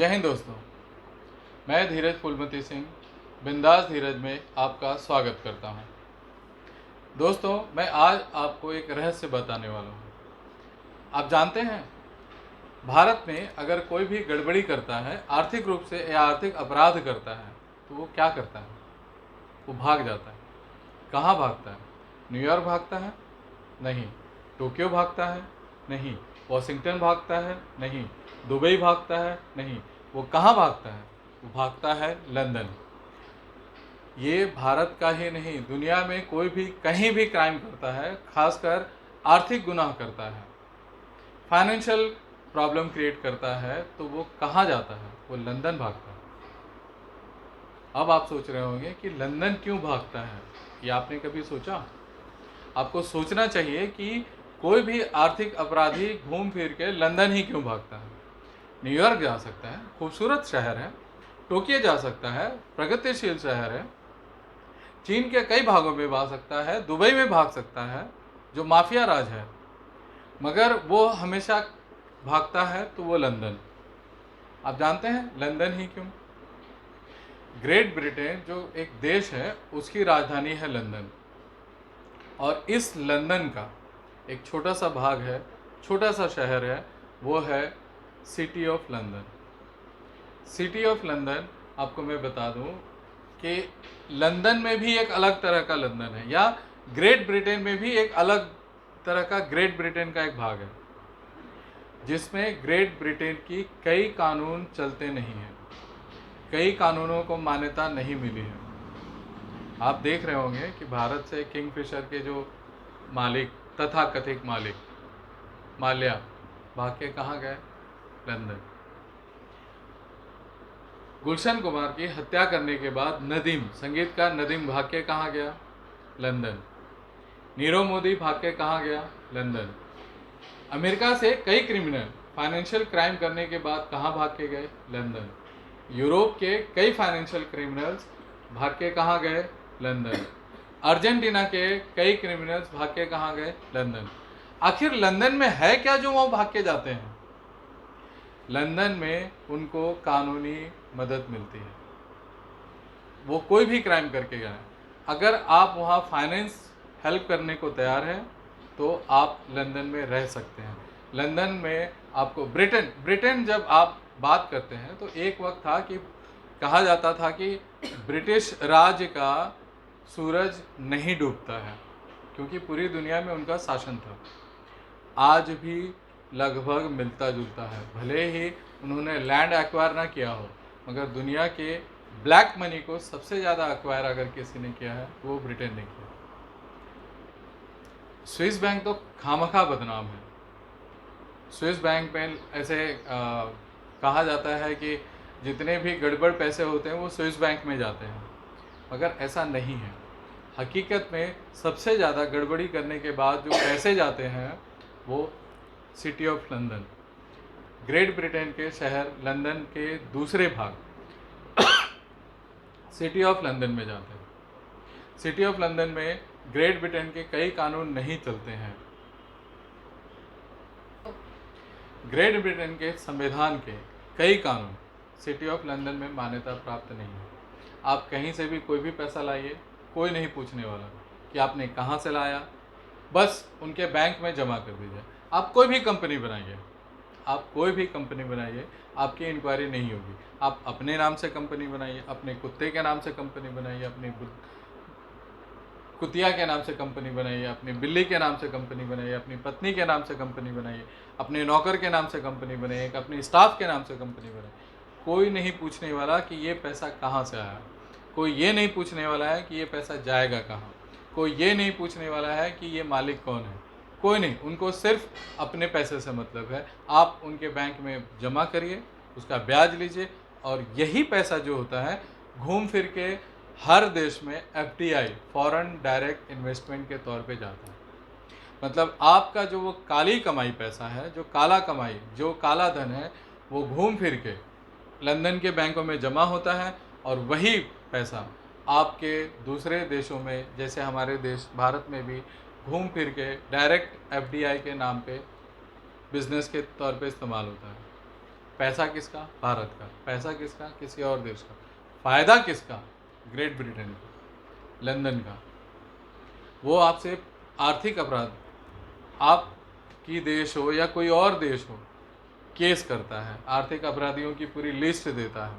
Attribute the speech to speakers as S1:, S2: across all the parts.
S1: जय हिंद दोस्तों, मैं धीरज फूलमती सिंह बिंदास धीरज में आपका स्वागत करता हूं। दोस्तों, मैं आज आपको एक रहस्य बताने वाला हूं। आप जानते हैं, भारत में अगर कोई भी गड़बड़ी करता है, आर्थिक रूप से या आर्थिक अपराध करता है, तो वो क्या करता है? वो भाग जाता है। कहाँ भागता है? न्यूयॉर्क भागता है? नहीं। टोक्यो भागता है? नहीं। वॉशिंगटन भागता है? नहीं। दुबई भागता है? नहीं। वो कहाँ भागता है? वो भागता है लंदन। ये भारत का ही नहीं, दुनिया में कोई भी कहीं भी क्राइम करता है, खासकर आर्थिक गुनाह करता है, फाइनेंशियल प्रॉब्लम क्रिएट करता है, तो वो कहाँ जाता है? वो लंदन भागता है। अब आप सोच रहे होंगे कि लंदन क्यों भागता है? ये आपने कभी सोचा? आपको सोचना चाहिए कि कोई भी आर्थिक अपराधी घूम फिर के लंदन ही क्यों भागता है। न्यूयॉर्क जा सकता है, खूबसूरत शहर है। टोक्यो जा सकता है, प्रगतिशील शहर है। चीन के कई भागों में भाग सकता है, दुबई में भाग सकता है, जो माफिया राज है। मगर वो हमेशा भागता है तो वो लंदन। आप जानते हैं लंदन ही क्यों? ग्रेट ब्रिटेन जो एक देश है, उसकी राजधानी है लंदन। और इस लंदन का एक छोटा सा भाग है, छोटा सा शहर है, वो है city of London. City of London, आपको मैं बता दूं कि लंदन में भी एक अलग तरह का लंदन है, या ग्रेट ब्रिटेन में भी एक अलग तरह का ग्रेट ब्रिटेन का एक भाग है, जिसमें ग्रेट ब्रिटेन की कई कानून चलते नहीं हैं, कई कानूनों को मान्यता नहीं मिली है। आप देख रहे होंगे कि भारत से किंगफिशर के जो मालिक, तथाकथित मालिक माल्या, भाग के कहाँ गए? लंदन। गुलशन कुमार की हत्या करने के बाद नदीम, संगीतकार नदीम, भाग के कहाँ गया? लंदन। नीरव मोदी भाग के कहाँ गया? लंदन। अमेरिका से कई क्रिमिनल फाइनेंशियल क्राइम करने के बाद कहाँ भाग के गए? लंदन। यूरोप के कई फाइनेंशियल क्रिमिनल्स भाग के कहाँ गए? लंदन। अर्जेंटीना के कई क्रिमिनल्स भाग के कहाँ गए? लंदन। आखिर लंदन में है क्या जो वो भाग के जाते हैं? लंदन में उनको कानूनी मदद मिलती है। वो कोई भी क्राइम करके गए, अगर आप वहाँ फाइनेंस हेल्प करने को तैयार हैं तो आप लंदन में रह सकते हैं। लंदन में आपको ब्रिटेन जब आप बात करते हैं तो एक वक्त था कि कहा जाता था कि ब्रिटिश राज का सूरज नहीं डूबता है, क्योंकि पूरी दुनिया में उनका शासन था। आज भी लगभग मिलता जुलता है, भले ही उन्होंने लैंड एक्वायर ना किया हो, मगर दुनिया के ब्लैक मनी को सबसे ज़्यादा एक्वायर अगर किसी ने किया है वो ब्रिटेन ने किया। स्विस बैंक तो खामखा बदनाम है। स्विस बैंक में ऐसे कहा जाता है कि जितने भी गड़बड़ पैसे होते हैं वो स्विस बैंक में जाते हैं, मगर ऐसा नहीं है। हकीकत में सबसे ज़्यादा गड़बड़ी करने के बाद जो पैसे जाते हैं वो city of London, great Britain के शहर लंदन के दूसरे भाग सिटी ऑफ लंदन में जाते हैं। सिटी ऑफ लंदन में ग्रेट ब्रिटेन के कई कानून नहीं चलते हैं। ग्रेट ब्रिटेन के संविधान के कई कानून सिटी ऑफ लंदन में मान्यता प्राप्त नहीं है। आप कहीं से भी कोई भी पैसा लाइए, कोई नहीं पूछने वाला कि आपने कहाँ से लाया, बस उनके बैंक में जमा कर दीजिए। आप कोई भी कंपनी बनाइए, आप कोई भी कंपनी बनाइए, आपकी इंक्वायरी नहीं होगी। आप अपने नाम से कंपनी बनाइए, अपने कुत्ते के नाम से कंपनी बनाइए, अपनी कुतिया के नाम से कंपनी बनाइए, अपनी बिल्ली के नाम से कंपनी बनाइए, अपनी पत्नी के नाम से कंपनी बनाइए, अपने नौकर के नाम से कंपनी बनाइए, अपने स्टाफ के नाम से कंपनी बनाइए। कोई नहीं पूछने वाला कि ये पैसा कहाँ से आया, कोई ये नहीं पूछने वाला है कि ये पैसा जाएगा कहाँ, कोई ये नहीं पूछने वाला है कि ये मालिक कौन है, कोई नहीं। उनको सिर्फ अपने पैसे से मतलब है। आप उनके बैंक में जमा करिए, उसका ब्याज लीजिए, और यही पैसा जो होता है घूम फिर के हर देश में FDI, फॉरेन डायरेक्ट इन्वेस्टमेंट के तौर पे जाता है। मतलब आपका जो वो काली कमाई पैसा है, जो काला कमाई, जो काला धन है, वो घूम फिर के लंदन के बैंकों में जमा होता है, और वही पैसा आपके दूसरे देशों में, जैसे हमारे देश भारत में भी, घूम फिर के डायरेक्ट FDI के नाम पे बिजनेस के तौर पे इस्तेमाल होता है। पैसा किसका? भारत का। पैसा किसका? किसी और देश का। फ़ायदा किसका? ग्रेट ब्रिटेन का, लंदन का। वो आपसे आर्थिक अपराध, आपकी देश हो या कोई और देश हो, केस करता है, आर्थिक अपराधियों की पूरी लिस्ट देता है,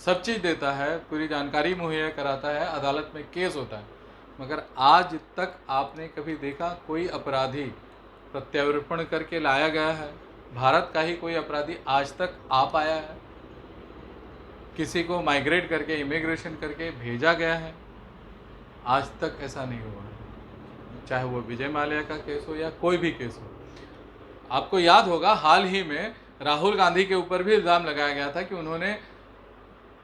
S1: सब चीज़ देता है, पूरी जानकारी मुहैया कराता है, अदालत में केस होता है। मगर आज तक आपने कभी देखा कोई अपराधी प्रत्यार्पण करके लाया गया है? भारत का ही कोई अपराधी आज तक आ पाया है? किसी को माइग्रेट करके, इमिग्रेशन करके भेजा गया है? आज तक ऐसा नहीं हुआ है, चाहे वो विजय माल्या का केस हो या कोई भी केस हो। आपको याद होगा हाल ही में राहुल गांधी के ऊपर भी इल्ज़ाम लगाया गया था कि उन्होंने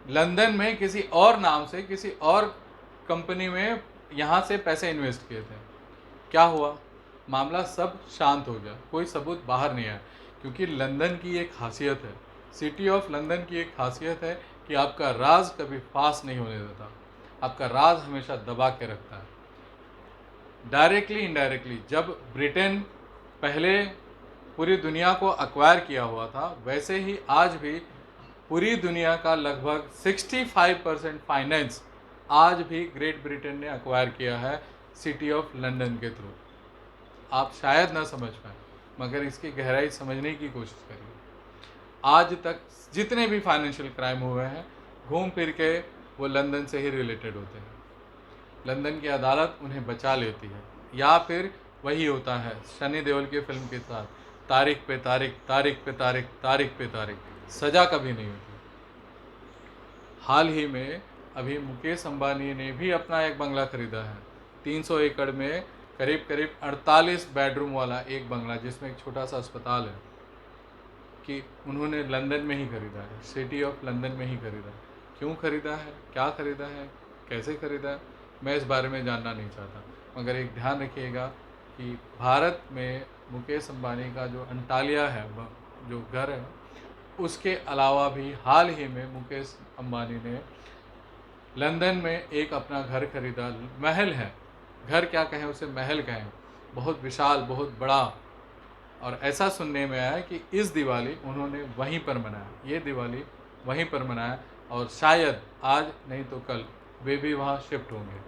S1: लंदन में किसी और नाम से किसी और कंपनी में यहाँ से पैसे इन्वेस्ट किए थे। क्या हुआ? मामला सब शांत हो गया, कोई सबूत बाहर नहीं आया, क्योंकि लंदन की एक खासियत है, सिटी ऑफ लंदन की एक खासियत है कि आपका राज कभी फाश नहीं होने देता, आपका राज हमेशा दबा के रखता है। डायरेक्टली इनडायरेक्टली जब ब्रिटेन पहले पूरी दुनिया को अक्वायर किया हुआ था, वैसे ही आज भी पूरी दुनिया का लगभग 65% फाइनेंस आज भी ग्रेट ब्रिटेन ने अक्वायर किया है सिटी ऑफ लंदन के थ्रू। आप शायद ना समझ पाए, मगर इसकी गहराई समझने की कोशिश करिए। आज तक जितने भी फाइनेंशियल क्राइम हुए हैं, घूम फिर के वो लंदन से ही रिलेटेड होते हैं। लंदन की अदालत उन्हें बचा लेती है, या फिर वही होता है सनी देओल की फिल्म के साथ, तारीख पे तारीख, तारीख पे तारीख, तारीख पे तारीख, सज़ा कभी नहीं होती। हाल ही में अभी मुकेश अंबानी ने भी अपना एक बंगला खरीदा है, 300 एकड़ में करीब करीब 48 बेडरूम वाला एक बंगला, जिसमें एक छोटा सा अस्पताल है, कि उन्होंने लंदन में ही खरीदा है, सिटी ऑफ लंदन में ही खरीदा है। क्यों खरीदा है, क्या खरीदा है, कैसे खरीदा है, मैं इस बारे में जानना नहीं चाहता, मगर एक ध्यान रखिएगा कि भारत में मुकेश अंबानी का जो अंटालिया है, जो घर है, उसके अलावा भी हाल ही में मुकेश अंबानी ने लंदन में एक अपना घर खरीदा। महल है, घर क्या कहें उसे, महल कहें, बहुत विशाल, बहुत बड़ा। और ऐसा सुनने में आया कि इस दिवाली उन्होंने वहीं पर मनाया, ये दिवाली वहीं पर मनाया, और शायद आज नहीं तो कल वे भी वहाँ शिफ्ट होंगे।